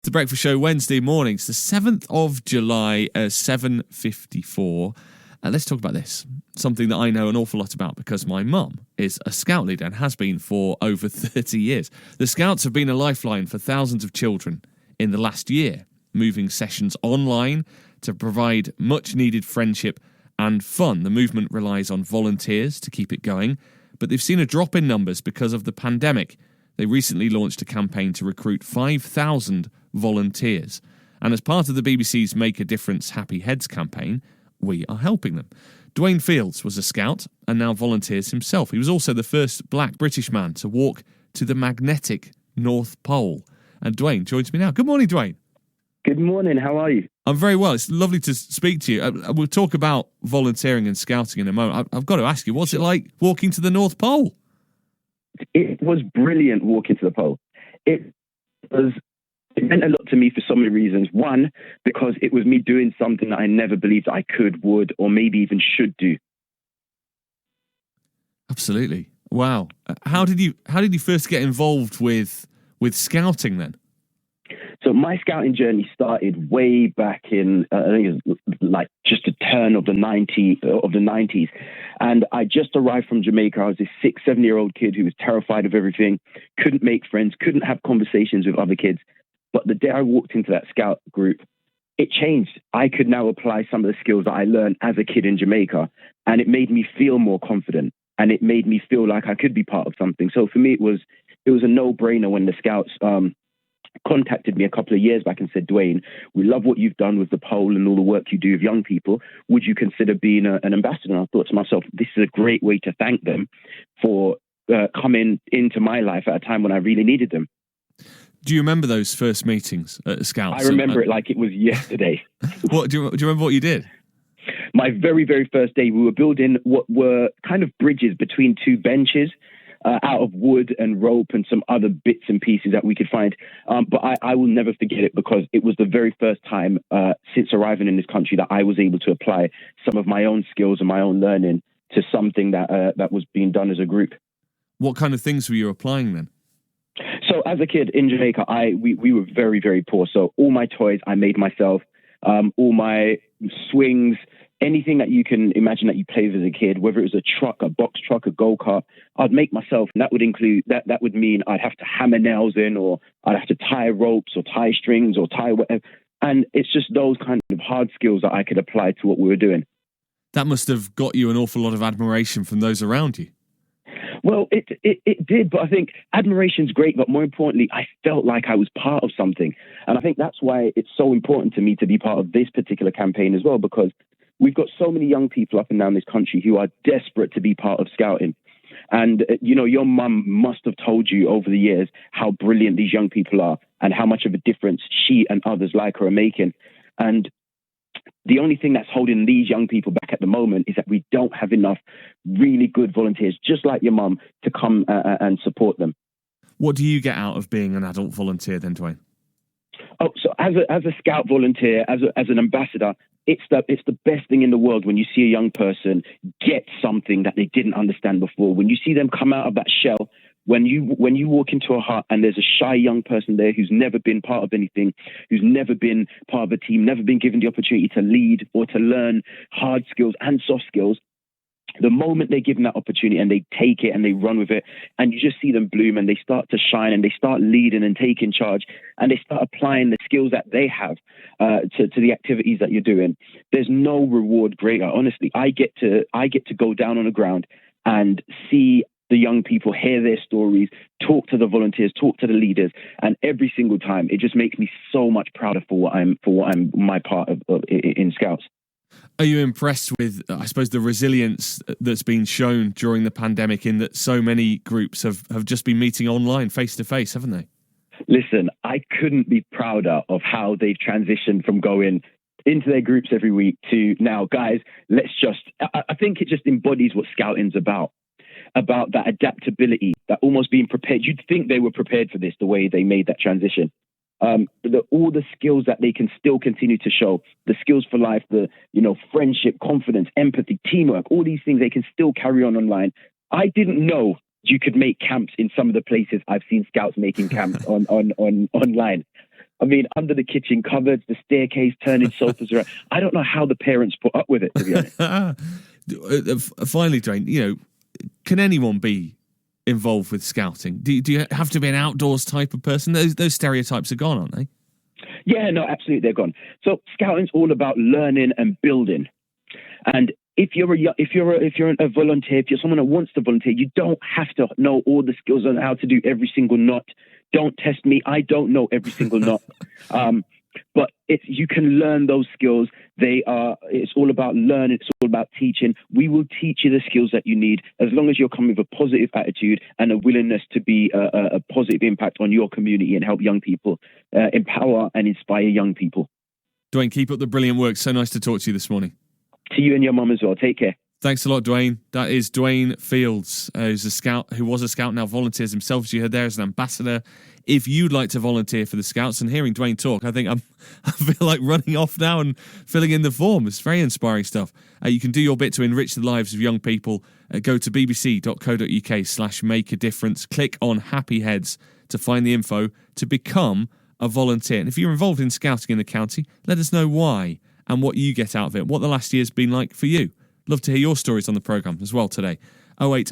The Breakfast Show Wednesday mornings, the 7th of July, 7:54. Let's talk about this. Something that I know an awful lot about because my mum is a Scout leader and has been for over 30 years. The Scouts have been a lifeline for thousands of children in the last year, moving sessions online to provide much needed friendship and fun. The movement relies on volunteers to keep it going, but they've seen a drop in numbers because of the pandemic. They recently launched a campaign to recruit 5,000 volunteers. And as part of the BBC's Make a Difference Happy Heads campaign, we are helping them. Dwayne Fields was a Scout and now volunteers himself. He was also the first black British man to walk to the magnetic North Pole. And Dwayne joins me now. Good morning, Dwayne. Good morning. How are you? I'm very well. It's lovely to speak to you. We'll talk about volunteering and scouting in a moment. I've got to ask you, what's it like walking to the North Pole? It was brilliant walking to the pole. It meant a lot to me for so many reasons. One, because it was me doing something that I never believed I could, would, or maybe even should do. Absolutely. Wow. How did you first get involved with scouting then? So my scouting journey started way back in, I think it was like just a turn of the 90s. And I just arrived from Jamaica. I was this 6-7-year-old kid who was terrified of everything, couldn't make friends, couldn't have conversations with other kids. But the day I walked into that scout group, it changed. I could now apply some of the skills that I learned as a kid in Jamaica. And it made me feel more confident. And it made me feel like I could be part of something. So for me, it was a no-brainer when the scouts contacted me a couple of years back and said, Dwayne, we love what you've done with the pole and all the work you do with young people. Would you consider being an ambassador? And I thought to myself, this is a great way to thank them for coming into my life at a time when I really needed them. Do you remember those first meetings at Scouts? I remember it like it was yesterday. What do you remember what you did? My very, very first day, we were building what were kind of bridges between two benches out of wood and rope and some other bits and pieces that we could find. But I will never forget it because it was the very first time since arriving in this country that I was able to apply some of my own skills and my own learning to something that was being done as a group. What kind of things were you applying then? So as a kid in Jamaica, we were very, very poor. So all my toys I made myself, all my swings, anything that you can imagine that you played as a kid, whether it was a truck, a box truck, a go-kart, I'd make myself. And that would include, that would mean I'd have to hammer nails in, or I'd have to tie ropes or tie strings or tie whatever. And it's just those kind of hard skills that I could apply to what we were doing. That must have got you an awful lot of admiration from those around you. Well, it did, but I think admiration's great, but more importantly, I felt like I was part of something. And I think that's why it's so important to me to be part of this particular campaign as well, because we've got so many young people up and down this country who are desperate to be part of scouting. And, your mum must have told you over the years how brilliant these young people are and how much of a difference she and others like her are making. And the only thing that's holding these young people back at the moment is that we don't have enough really good volunteers, just like your mum, to come and support them. What do you get out of being an adult volunteer then, Dwayne? Oh, so as a scout volunteer, as an ambassador, it's the best thing in the world when you see a young person get something that they didn't understand before. When you see them come out of that shell, when you walk into a hut and there's a shy young person there who's never been part of anything, who's never been part of a team, never been given the opportunity to lead or to learn hard skills and soft skills, the moment they're given that opportunity and they take it and they run with it, and you just see them bloom and they start to shine and they start leading and taking charge and they start applying the skills that they have to the activities that you're doing. There's no reward greater. Honestly, I get to go down on the ground and see the young people, hear their stories, talk to the volunteers, talk to the leaders, and every single time it just makes me so much prouder for what I'm my part of in Scouts. Are you impressed with, I suppose, the resilience that's been shown during the pandemic, in that so many groups have just been meeting online, face to face, haven't they? Listen, I couldn't be prouder of how they've transitioned from going into their groups every week to now, guys, I think it just embodies what scouting's about that adaptability, that almost being prepared. You'd think they were prepared for this, the way they made that transition. All the skills that they can still continue to show, the skills for life, friendship, confidence, empathy, teamwork, all these things they can still carry on online. I didn't know you could make camps in some of the places I've seen Scouts making camps on online. I mean, under the kitchen cupboards, the staircase, turning sofas around. I don't know how the parents put up with it, to be honest. Finally, Dwayne, can anyone be involved with scouting? Do you have to be an outdoors type of person? Those stereotypes are gone, aren't they? Yeah, no, absolutely, they're gone. So scouting's all about learning and building. And if you're a volunteer, if you're someone that wants to volunteer, you don't have to know all the skills on how to do every single knot. Don't test me. I don't know every single knot. But you can learn those skills. It's all about learning. It's all about teaching. We will teach you the skills that you need as long as you're coming with a positive attitude and a willingness to be a positive impact on your community and help young people, empower and inspire young people. Dwayne, keep up the brilliant work. So nice to talk to you this morning. To you and your mum as well. Take care. Thanks a lot, Dwayne. That is Dwayne Fields, who's a scout, who was a scout, now volunteers himself, as you heard there, as an ambassador. If you'd like to volunteer for the Scouts, and hearing Dwayne talk, I think I feel like running off now and filling in the form. It's very inspiring stuff. You can do your bit to enrich the lives of young people. Go to bbc.co.uk/make-a-difference. Click on Happy Heads to find the info to become a volunteer. And if you're involved in scouting in the county, let us know why and what you get out of it, what the last year's been like for you. Love to hear your stories on the programme as well today. 08